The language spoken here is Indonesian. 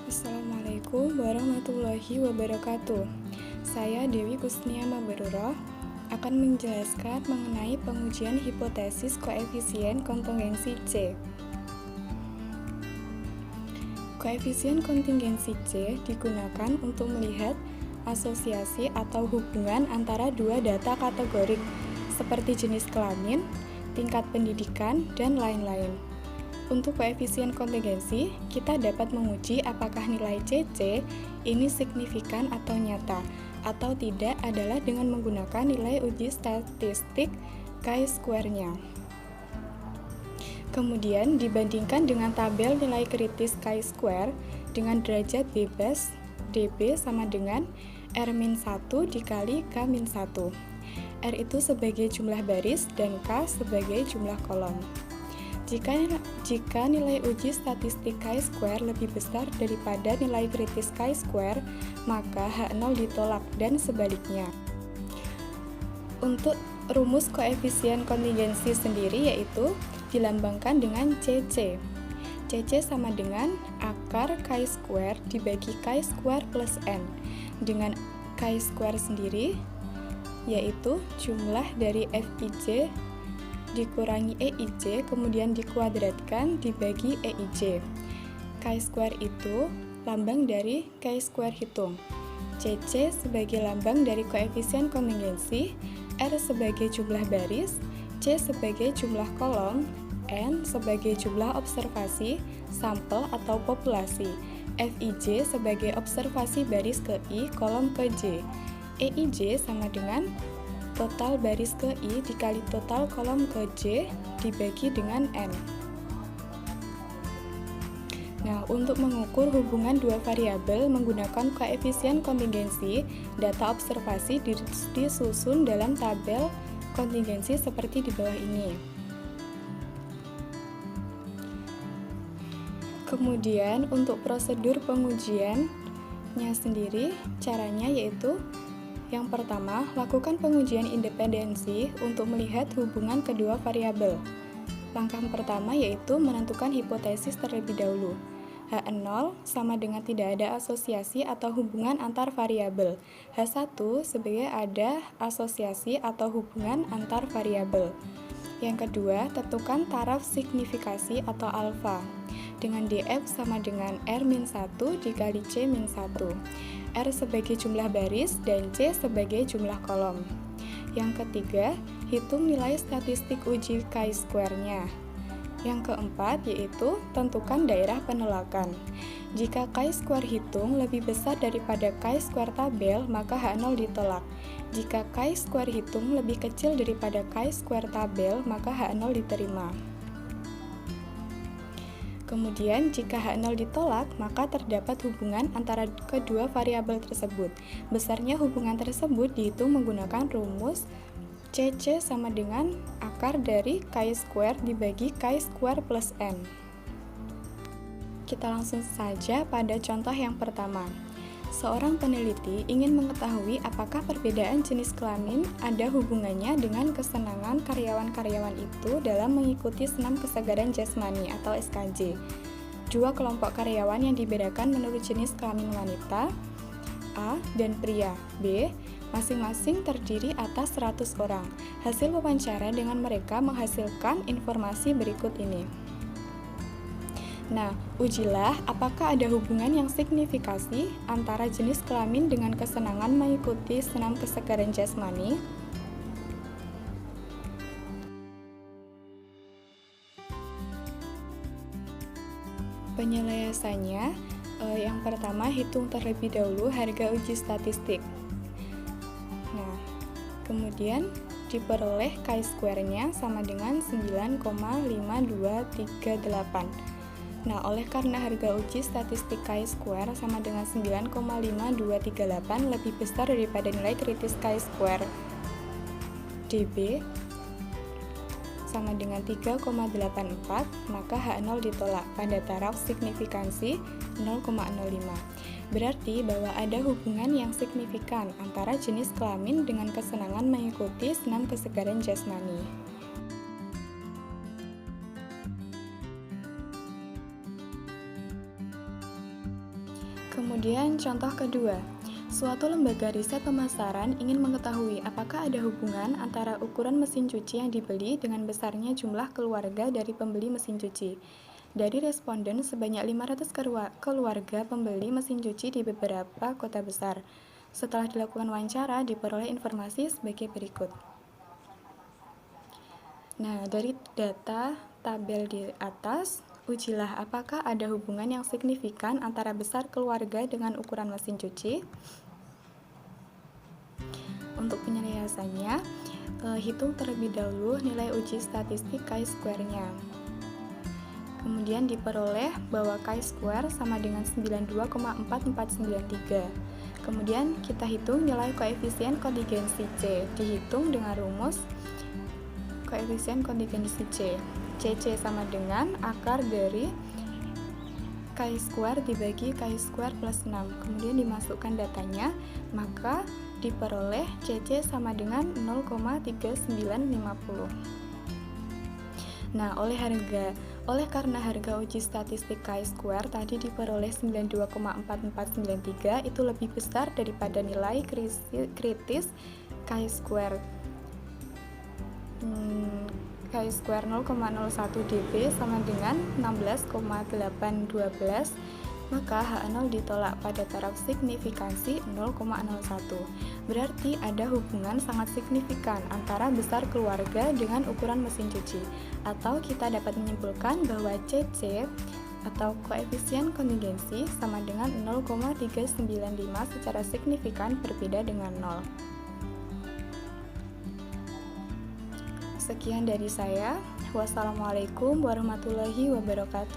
Assalamualaikum warahmatullahi wabarakatuh. Saya Dewi Kusnia Mabrurah akan menjelaskan mengenai pengujian hipotesis koefisien kontingensi C. Koefisien kontingensi C digunakan untuk melihat asosiasi atau hubungan antara dua data kategorik seperti jenis kelamin, tingkat pendidikan, dan lain-lain. Untuk koefisien kontingensi, kita dapat menguji apakah nilai CC ini signifikan atau nyata, atau tidak adalah dengan menggunakan nilai uji statistik chi-square-nya. Kemudian dibandingkan dengan tabel nilai kritis chi-square dengan derajat bebas dB sama dengan R-1 dikali K-1. R itu sebagai jumlah baris dan K sebagai jumlah kolom. Jika nilai uji statistik chi-square lebih besar daripada nilai kritis chi-square, maka H0 ditolak dan sebaliknya. Untuk rumus koefisien kontingensi sendiri yaitu dilambangkan dengan CC. CC sama dengan akar chi-square dibagi chi-square plus N. Dengan chi-square sendiri yaitu jumlah dari Fij dikurangi Eij, kemudian dikuadratkan dibagi Eij. Chi-square itu lambang dari chi-square hitung. CC sebagai lambang dari koefisien kontingensi, R sebagai jumlah baris, C sebagai jumlah kolom, N sebagai jumlah observasi, sampel atau populasi, Fij sebagai observasi baris ke I, kolom ke J. Eij sama dengan total baris ke I dikali total kolom ke J dibagi dengan N. Nah, untuk mengukur hubungan dua variabel menggunakan koefisien kontingensi, data observasi disusun dalam tabel kontingensi seperti di bawah ini. Kemudian, untuk prosedur pengujiannya sendiri, caranya yaitu yang pertama, lakukan pengujian independensi untuk melihat hubungan kedua variabel. Langkah pertama yaitu menentukan hipotesis terlebih dahulu. H0 sama dengan tidak ada asosiasi atau hubungan antar variabel. H1 sebagai ada asosiasi atau hubungan antar variabel. Yang kedua, tentukan taraf signifikasi atau alfa dengan df sama dengan R-1 dikali C-1. R sebagai jumlah baris dan C sebagai jumlah kolom. Yang ketiga, hitung nilai statistik uji chi-square-nya. Yang keempat yaitu tentukan daerah penolakan. Jika chi-square hitung lebih besar daripada chi-square tabel, maka H0 ditolak. Jika chi-square hitung lebih kecil daripada chi-square tabel, maka H0 diterima. Kemudian, jika H0 ditolak, maka terdapat hubungan antara kedua variabel tersebut. Besarnya hubungan tersebut dihitung menggunakan rumus CC sama dengan akar dari chi-square dibagi chi-square plus N. Kita langsung saja pada contoh yang pertama. Seorang peneliti ingin mengetahui apakah perbedaan jenis kelamin ada hubungannya dengan kesenangan karyawan-karyawan itu dalam mengikuti senam kesegaran jasmani atau SKJ. Dua kelompok karyawan yang dibedakan menurut jenis kelamin wanita A dan pria B masing-masing terdiri atas 100 orang. Hasil wawancara dengan mereka menghasilkan informasi berikut ini. Nah, ujilah apakah ada hubungan yang signifikasi antara jenis kelamin dengan kesenangan mengikuti senam kesegaran jasmani. Penyelesaiannya, yang pertama hitung terlebih dahulu harga uji statistik. Nah, kemudian diperoleh chi-square-nya sama dengan 9,5238. Nah, oleh karena harga uji statistik chi-square sama dengan 9,5238 lebih besar daripada nilai kritis chi-square dB sama dengan 3,84, maka H0 ditolak pada taraf signifikansi 0,05. Berarti bahwa ada hubungan yang signifikan antara jenis kelamin dengan kesenangan mengikuti senam kesegaran jasmani. Kemudian contoh kedua, suatu lembaga riset pemasaran ingin mengetahui apakah ada hubungan antara ukuran mesin cuci yang dibeli dengan besarnya jumlah keluarga dari pembeli mesin cuci. Dari responden, sebanyak 500 keluarga pembeli mesin cuci di beberapa kota besar. Setelah dilakukan wawancara, diperoleh informasi sebagai berikut. Nah, dari data tabel di atas, ujilah apakah ada hubungan yang signifikan antara besar keluarga dengan ukuran mesin cuci. Untuk penyelesaiannya, hitung terlebih dahulu nilai uji statistik chi-square-nya. Kemudian diperoleh bahwa chi-square sama dengan 92,4493. Kemudian kita hitung nilai koefisien kontingensi C, dihitung dengan rumus koefisien kontingensi C. CC sama dengan akar dari chi-square dibagi chi-square plus 6. Kemudian dimasukkan datanya, maka diperoleh CC sama dengan 0,3950. Nah, oleh karena harga uji statistik chi-square tadi diperoleh 92,4493 itu lebih besar daripada nilai kritis chi-square. Chi-square 0,01 dB sama dengan 16,812, maka H0 ditolak pada taraf signifikansi 0,01. Berarti ada hubungan sangat signifikan antara besar keluarga dengan ukuran mesin cuci. Atau kita dapat menyimpulkan bahwa CC atau koefisien kontingensi sama dengan 0,395 secara signifikan berbeda dengan 0. Sekian dari saya. Wassalamualaikum warahmatullahi wabarakatuh.